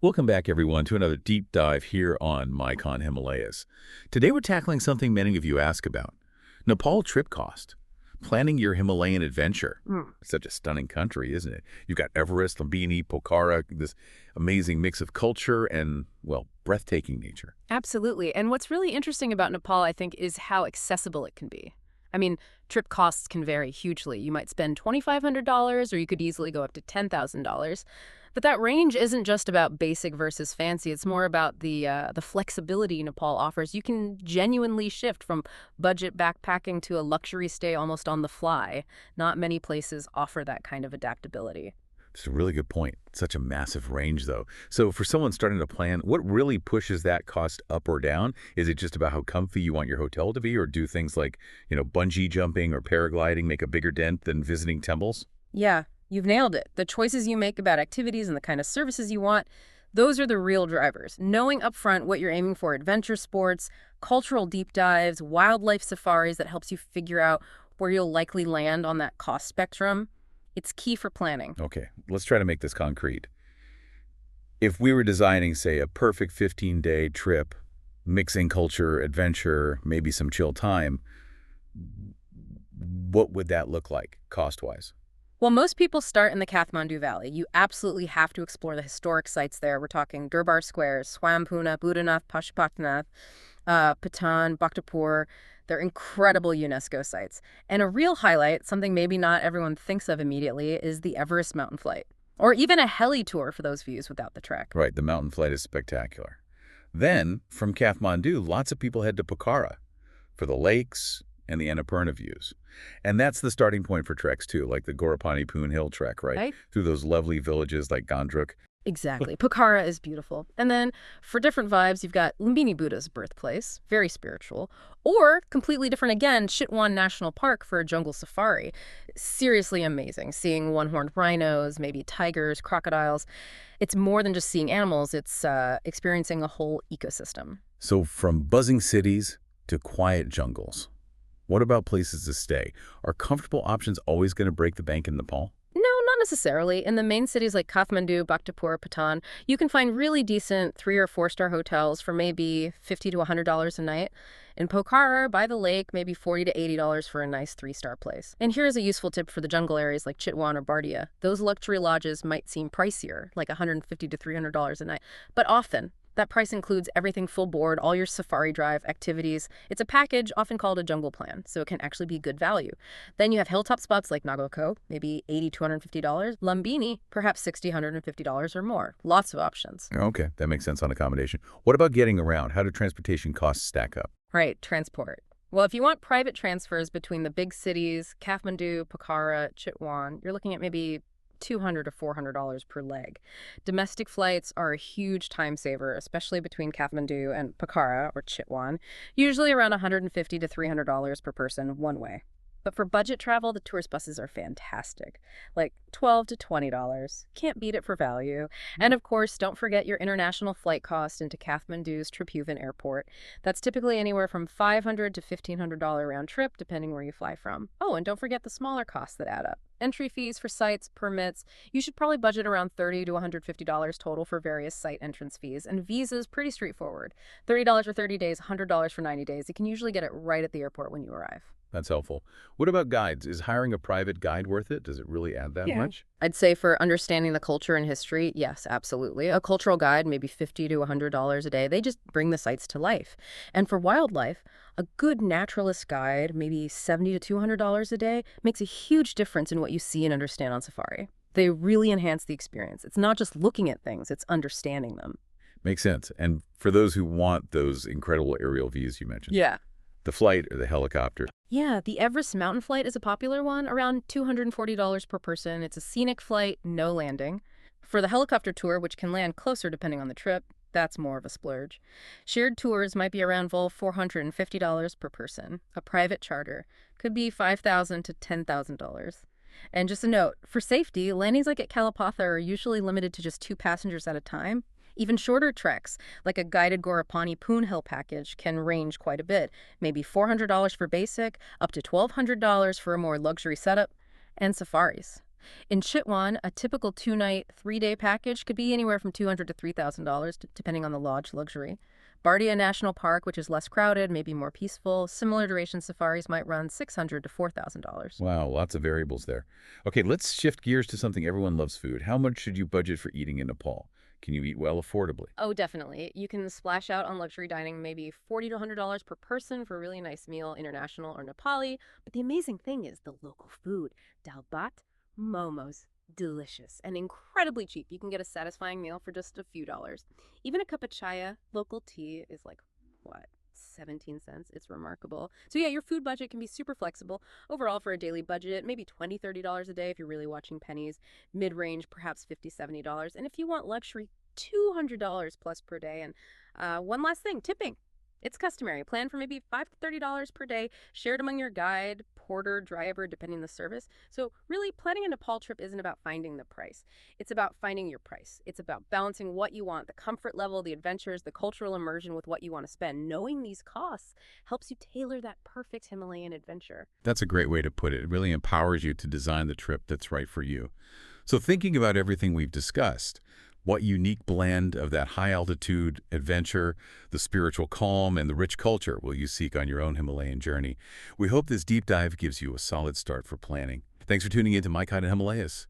Welcome back, everyone, to another deep dive here on MIConHIMALAYAS. Today we're tackling something many of you ask about, Nepal trip cost. Planning your Himalayan adventure. It's such a stunning country, isn't it? You've got Everest, Lumbini, Pokhara, this amazing mix of culture and, well, breathtaking nature. Absolutely. And what's really interesting about Nepal, I think, is how accessible it can be. I mean, trip costs can vary hugely. You might spend $2,500 or you could easily go up to $10,000. But that range isn't just about basic versus fancy. It's more about the flexibility Nepal offers. You can genuinely shift from budget backpacking to a luxury stay almost on the fly. Not many places offer that kind of adaptability. It's a really good point. Such a massive range, though. So for someone starting to plan, what really pushes that cost up or down? Is it just about how comfy you want your hotel to be, or do things like, bungee jumping or paragliding make a bigger dent than visiting temples? Yeah, you've nailed it. The choices you make about activities and the kind of services you want, those are the real drivers. Knowing upfront what you're aiming for, adventure sports, cultural deep dives, wildlife safaris, that helps you figure out where you'll likely land on that cost spectrum. It's key for planning. Okay, let's try to make this concrete. If we were designing, say, a perfect 15-day trip, mixing culture, adventure, maybe some chill time, what would that look like cost-wise? Well, most people start in the Kathmandu Valley. You absolutely have to explore the historic sites there. We're talking Durbar Squares, Swampuna, Budanath, Pashupatinath, Patan, Bhaktapur. They're incredible UNESCO sites. And a real highlight, something maybe not everyone thinks of immediately, is the Everest mountain flight. Or even a heli tour for those views without the trek. Right, the mountain flight is spectacular. Then, from Kathmandu, lots of people head to Pokhara for the lakes and the Annapurna views. And that's the starting point for treks, too, like the Gorapani Poon Hill trek, right? Through those lovely villages like Gandruk. Exactly. Pokhara is beautiful. And then for different vibes, you've got Lumbini Buddha's birthplace, very spiritual. Or, completely different again, Chitwan National Park for a jungle safari. Seriously amazing. Seeing one-horned rhinos, maybe tigers, crocodiles. It's more than just seeing animals. It's experiencing a whole ecosystem. So from buzzing cities to quiet jungles, what about places to stay? Are comfortable options always going to break the bank in Nepal? No, not necessarily. In the main cities like Kathmandu, Bhaktapur, Patan, you can find really decent 3- or 4-star hotels for maybe $50 to $100 a night. In Pokhara, by the lake, maybe $40 to $80 for a nice 3-star place. And here's a useful tip for the jungle areas like Chitwan or Bardia. Those luxury lodges might seem pricier, like $150 to $300 a night, but often that price includes everything full board, all your safari drive activities. It's a package often called a jungle plan, so it can actually be good value. Then you have hilltop spots like Nagoko, maybe $80 to $250. Lumbini, perhaps $60 to $150 or more. Lots of options. Okay, that makes sense on accommodation. What about getting around? How do transportation costs stack up? Right, transport. Well, if you want private transfers between the big cities, Kathmandu, Pokhara, Chitwan, you're looking at maybe $200 to $400 per leg. Domestic flights are a huge time saver, especially between Kathmandu and Pokhara or Chitwan, usually around $150 to $300 per person one way. But for budget travel, the tourist buses are fantastic, like $12 to $20. Can't beat it for value. And of course, don't forget your international flight cost into Kathmandu's Tribhuvan Airport. That's typically anywhere from $500 to $1,500 round trip, depending where you fly from. Oh, and don't forget the smaller costs that add up. Entry fees for sites, permits. You should probably budget around $30 to $150 total for various site entrance fees. And visas, pretty straightforward. $30 for 30 days, $100 for 90 days. You can usually get it right at the airport when you arrive. That's helpful. What about guides? Is hiring a private guide worth it? Does it really add that much? I'd say for understanding the culture and history, yes, absolutely. A cultural guide, maybe $50 to $100 a day. They just bring the sites to life. And for wildlife, a good naturalist guide, maybe $70 to $200 a day, makes a huge difference in what you see and understand on safari. They really enhance the experience. It's not just looking at things, it's understanding them. Makes sense. And for those who want those incredible aerial views you mentioned. Yeah. The flight or the helicopter. Yeah, the Everest mountain flight is a popular one, around $240 per person. It's a scenic flight, no landing. For the helicopter tour, which can land closer depending on the trip, that's more of a splurge. Shared tours might be around $450 per person. A private charter could be $5,000 to $10,000. And just a note, for safety, landings like at Kalapatha are usually limited to just 2 passengers at a time. Even shorter treks, like a guided Gorapani Poon Hill package, can range quite a bit. Maybe $400 for basic, up to $1,200 for a more luxury setup, and safaris. In Chitwan, a typical 2-night, 3-day package could be anywhere from $200 to $3,000, depending on the lodge luxury. Bardia National Park, which is less crowded, maybe more peaceful, similar duration safaris might run $600 to $4,000. Wow, lots of variables there. Okay, let's shift gears to something everyone loves: food. How much should you budget for eating in Nepal? Can you eat well affordably? Oh, definitely. You can splash out on luxury dining, maybe $40 to $100 per person for a really nice meal, international or Nepali. But the amazing thing is the local food. Dal bhat, momos, delicious and incredibly cheap. You can get a satisfying meal for just a few dollars. Even a cup of chaya, local tea, is like, what, 17 cents? It's remarkable. So yeah, your food budget can be super flexible. Overall, for a daily budget, maybe $20, $30 a day if you're really watching pennies. Mid-range, perhaps $50, $70. And if you want luxury, $200 plus per day. And one last thing, tipping. It's customary. Plan for maybe $5 to $30 per day, shared among your guide, porter, driver, depending on the service. So really, planning a Nepal trip isn't about finding the price. It's about finding your price. It's about balancing what you want, the comfort level, the adventures, the cultural immersion with what you want to spend. Knowing these costs helps you tailor that perfect Himalayan adventure. That's a great way to put it. It really empowers you to design the trip that's right for you. So thinking about everything we've discussed, what unique blend of that high-altitude adventure, the spiritual calm, and the rich culture will you seek on your own Himalayan journey? We hope this deep dive gives you a solid start for planning. Thanks for tuning in to My Kind of Himalayas.